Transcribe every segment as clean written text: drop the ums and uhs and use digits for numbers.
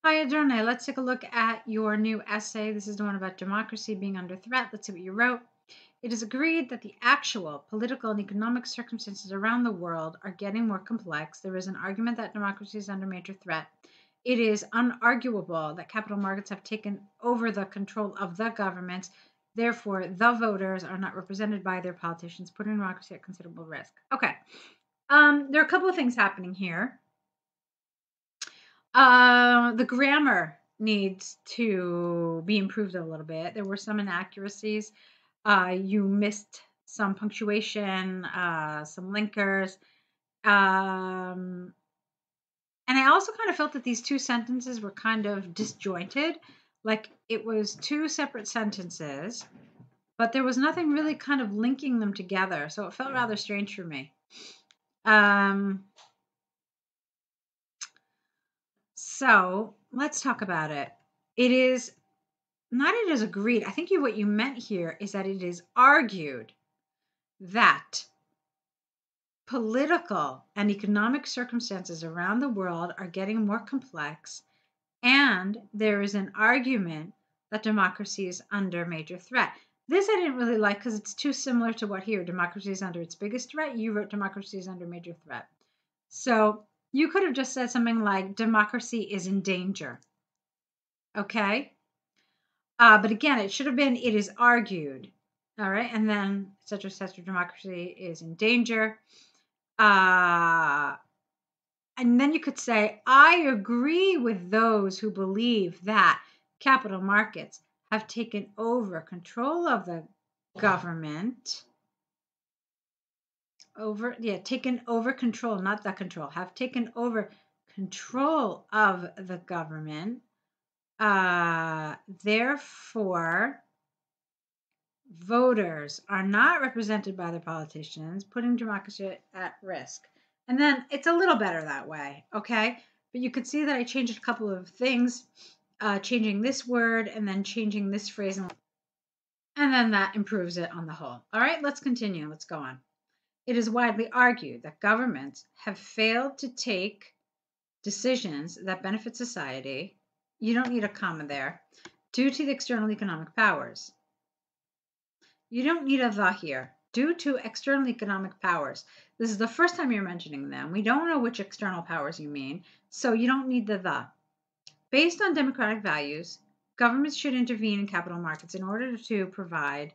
Hi, Edurne. Let's take a look at your new essay. This is the one about democracy being under threat. Let's see what you wrote. It is agreed that the actual political and economic circumstances around the world are getting more complex. There is an argument that democracy is under major threat. It is unarguable that capital markets have taken over the control of the government. Therefore, the voters are not represented by their politicians, putting democracy at considerable risk. Okay. There are a couple of things happening here. The grammar needs to be improved a little bit. There were some inaccuracies. You missed some punctuation, some linkers. And I also kind of felt that these two sentences were kind of disjointed. Like it was two separate sentences, but there was nothing really kind of linking them together. So it felt rather strange for me. So let's talk about it. It is agreed. I think what you meant here is that it is argued that political and economic circumstances around the world are getting more complex, and there is an argument that democracy is under major threat. This I didn't really like because it's too similar to what here. Democracy is under its biggest threat. You wrote democracy is under major threat. So you could have just said something like democracy is in danger. Okay? But again, it should have been it is argued. All right. And then et cetera, democracy is in danger. And then you could say, I agree with those who believe that capital markets have taken over control of the government. Taken over control, not the control, have taken over control of the government. Therefore, voters are not represented by their politicians, putting democracy at risk. And then it's a little better that way, okay? But you could see that I changed a couple of things, changing this word and then changing this phrase, and then that improves it on the whole. All right, let's continue. Let's go on. It is widely argued that governments have failed to take decisions that benefit society. You don't need a comma there. Due to the external economic powers. You don't need a the here. Due to external economic powers. This is the first time you're mentioning them. We don't know which external powers you mean, so you don't need the. Based on democratic values, governments should intervene in capital markets in order to provide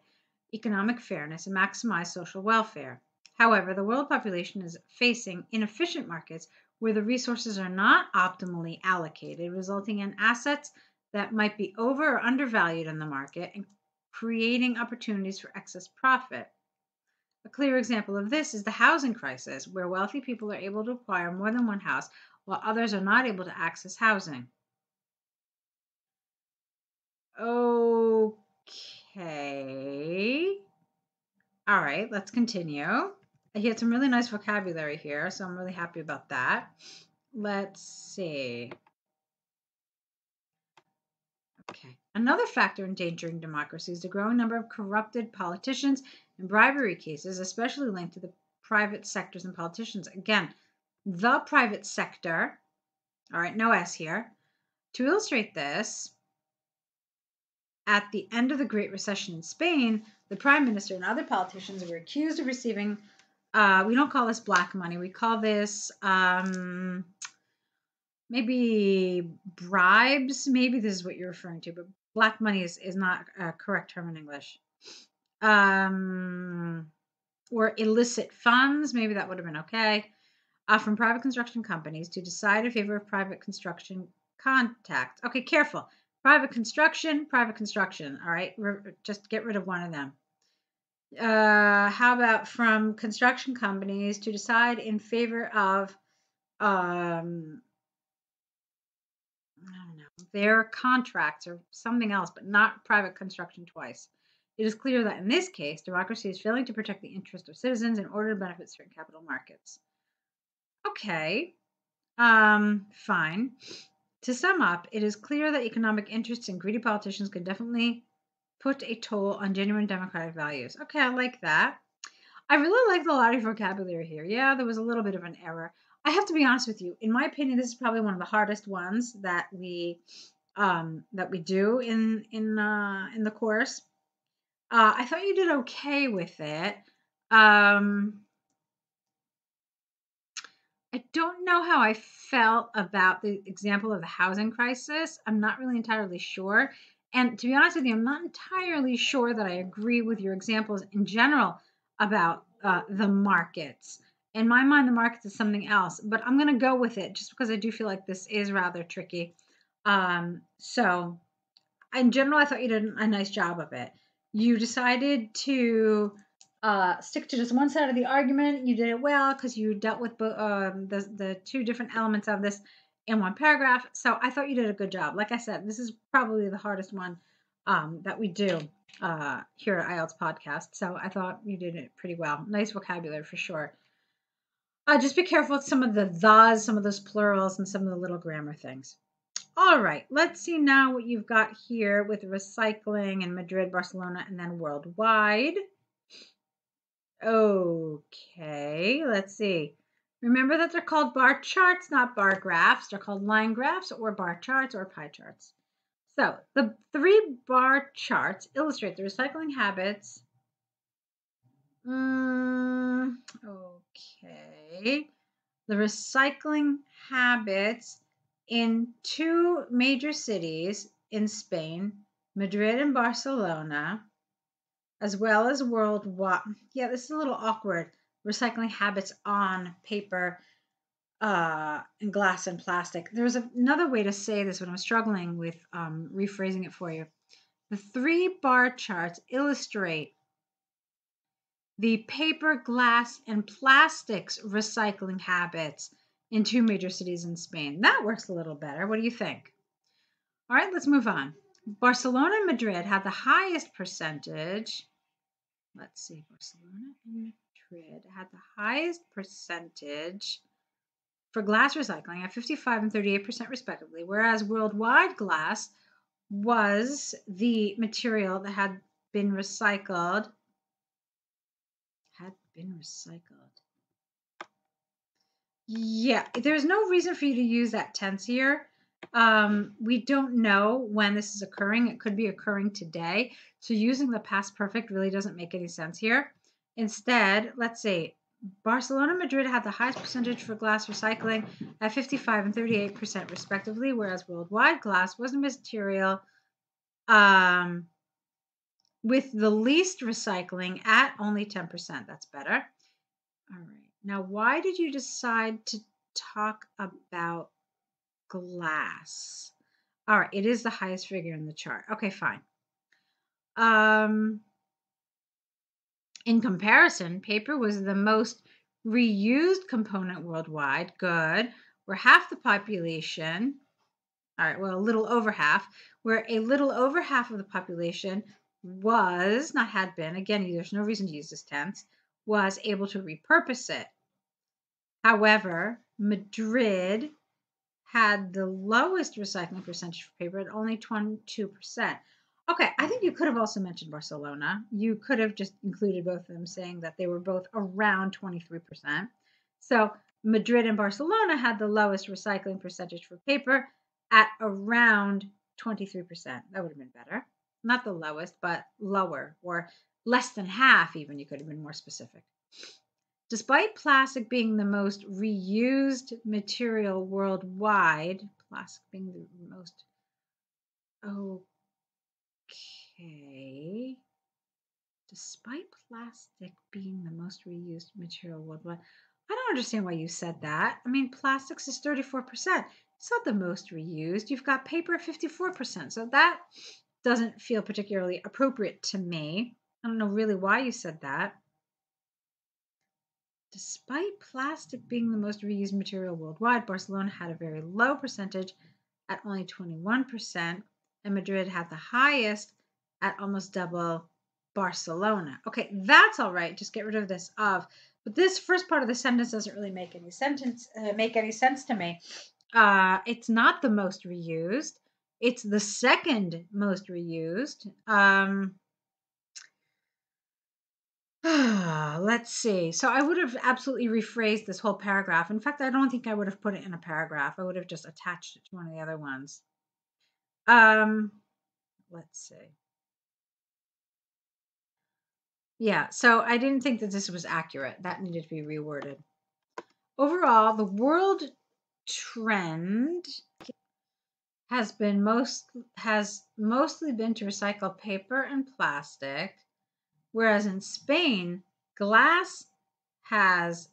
economic fairness and maximize social welfare. However, the world population is facing inefficient markets where the resources are not optimally allocated, resulting in assets that might be over or undervalued in the market and creating opportunities for excess profit. A clear example of this is the housing crisis, where wealthy people are able to acquire more than one house while others are not able to access housing. Okay. All right, let's continue. He had some really nice vocabulary here, so I'm really happy about that. Let's see. Okay. Another factor endangering democracy is the growing number of corrupted politicians and bribery cases, especially linked to the private sectors and politicians. Again, the private sector. All right, no S here. To illustrate this, at the end of the Great Recession in Spain, the prime minister and other politicians were accused of receiving, we don't call this black money, we call this maybe bribes. Maybe this is what you're referring to, but black money is not a correct term in English. Or illicit funds, maybe that would have been okay, from private construction companies to decide in favor of private construction contacts. Okay, careful. Private construction. All right, just get rid of one of them. How about from construction companies to decide in favor of I don't know, their contracts or something else, but not private construction twice. It is clear that in this case, democracy is failing to protect the interest of citizens in order to benefit certain capital markets. Okay, fine. To sum up, it is clear that economic interests and greedy politicians can definitely put a toll on genuine democratic values. Okay, I like that. I really liked a lot of vocabulary here. Yeah, there was a little bit of an error. I have to be honest with you. In my opinion, this is probably one of the hardest ones that we do in the course. I thought you did okay with it. I don't know how I felt about the example of the housing crisis. I'm not really entirely sure. And to be honest with you, I'm not entirely sure that I agree with your examples in general about the markets. In my mind, the markets is something else, but I'm going to go with it just because I do feel like this is rather tricky. So, in general, I thought you did a nice job of it. You decided to stick to just one side of the argument. You did it well because you dealt with the two different elements of this in one paragraph. So I thought you did a good job. Like I said, this is probably the hardest one that we do here at IELTS Podcast. So I thought you did it pretty well. Nice vocabulary for sure. Just be careful with some of the thes, some of those plurals, and some of the little grammar things. All right, let's see now what you've got here with recycling in Madrid, Barcelona, and then worldwide. Okay, let's see. Remember that they're called bar charts, not bar graphs. They're called line graphs or bar charts or pie charts. So the 3 bar charts illustrate the recycling habits. Okay. The recycling habits in 2 major cities in Spain, Madrid and Barcelona, as well as worldwide. Yeah, this is a little awkward. Recycling habits on paper, and glass and plastic. There's another way to say this when I'm struggling with rephrasing it for you. The 3 bar charts illustrate the paper, glass, and plastics recycling habits in 2 major cities in Spain. That works a little better. What do you think? All right, let's move on. Barcelona and Madrid had the highest percentage. Let's see, Barcelona and Madrid had the highest percentage for glass recycling at 55 and 38% respectively, whereas worldwide glass was the material that had been recycled. Yeah, there's no reason for you to use that tense here. We don't know when this is occurring. It could be occurring today. So using the past perfect really doesn't make any sense here. Instead, let's see. Barcelona and Madrid had the highest percentage for glass recycling at 55 and 38% respectively, whereas worldwide glass was the material with the least recycling at only 10%. That's better. All right. Now, why did you decide to talk about glass? All right, it is the highest figure in the chart. Okay, fine. In comparison, paper was the most reused component worldwide. Good. We're half the population. All right, well, a little over half. Where a little over half of the population was, not had been, again, there's no reason to use this tense, was able to repurpose it. However, Madrid had the lowest recycling percentage for paper at only 22%. Okay, I think you could have also mentioned Barcelona. You could have just included both of them, saying that they were both around 23%. So Madrid and Barcelona had the lowest recycling percentage for paper at around 23%. That would have been better. Not the lowest, but lower, or less than half even. You could have been more specific. Despite plastic being the most reused material worldwide, plastic being the most, okay. Despite plastic being the most reused material worldwide, I don't understand why you said that. I mean, plastics is 34%. It's not the most reused. You've got paper at 54%. So that doesn't feel particularly appropriate to me. I don't know really why you said that. Despite plastic being the most reused material worldwide, Barcelona had a very low percentage at only 21%, and Madrid had the highest at almost double Barcelona. Okay, that's all right. Just get rid of this of. But this first part of the sentence doesn't really make any sense to me. It's not the most reused. It's the second most reused. Let's see. So I would have absolutely rephrased this whole paragraph. In fact, I don't think I would have put it in a paragraph. I would have just attached it to one of the other ones. Let's see. Yeah, so I didn't think that this was accurate. That needed to be reworded. Overall, the world trend has mostly been to recycle paper and plastic, whereas in Spain, glass has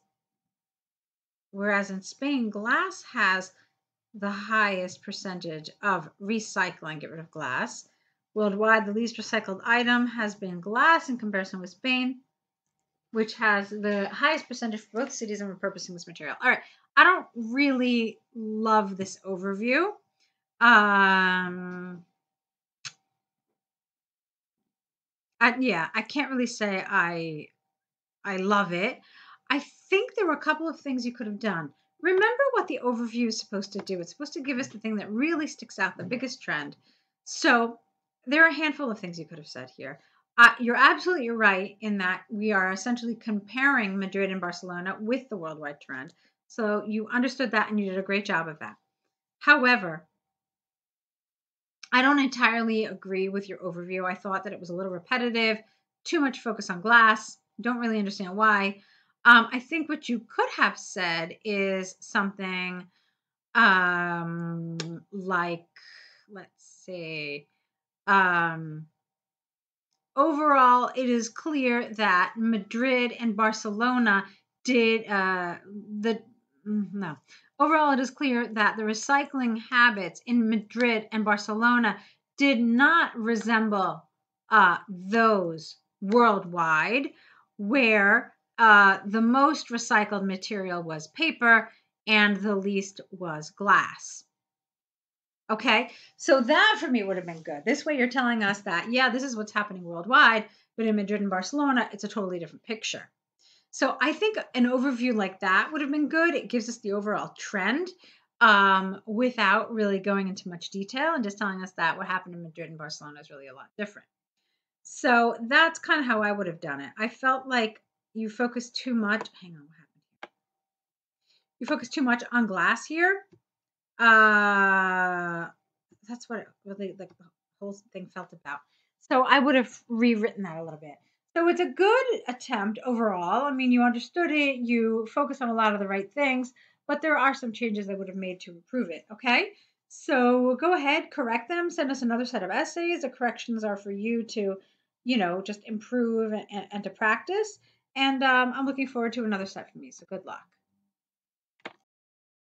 the highest percentage of recycling, get rid of glass. Worldwide, the least recycled item has been glass in comparison with Spain, which has the highest percentage for both cities and repurposing this material. All right, I don't really love this overview. I can't really say I love it. I think there were a couple of things you could have done. Remember what the overview is supposed to do. It's supposed to give us the thing that really sticks out, the biggest trend. So there are a handful of things you could have said here. You're absolutely right in that we are essentially comparing Madrid and Barcelona with the worldwide trend. So you understood that and you did a great job of that. However, I don't entirely agree with your overview. I thought that it was a little repetitive, too much focus on glass. Don't really understand why. I think what you could have said is something like, let's see, overall, it is clear that Madrid and Barcelona did no. Overall, it is clear that the recycling habits in Madrid and Barcelona did not resemble those worldwide, where the most recycled material was paper and the least was glass. Okay, so that for me would have been good. This way you're telling us that, yeah, this is what's happening worldwide, but in Madrid and Barcelona, it's a totally different picture. So I think an overview like that would have been good. It gives us the overall trend without really going into much detail and just telling us that what happened in Madrid and Barcelona is really a lot different. So that's kind of how I would have done it. I felt like you focused too much. Hang on, what happened here? You focused too much on glass here. That's what it really, like, the whole thing felt about. So I would have rewritten that a little bit. So it's a good attempt overall. I mean, you understood it, you focus on a lot of the right things, but there are some changes I would have made to improve it. Okay. So go ahead, correct them, send us another set of essays. The corrections are for you to, just improve and to practice. And I'm looking forward to another set from you. So good luck.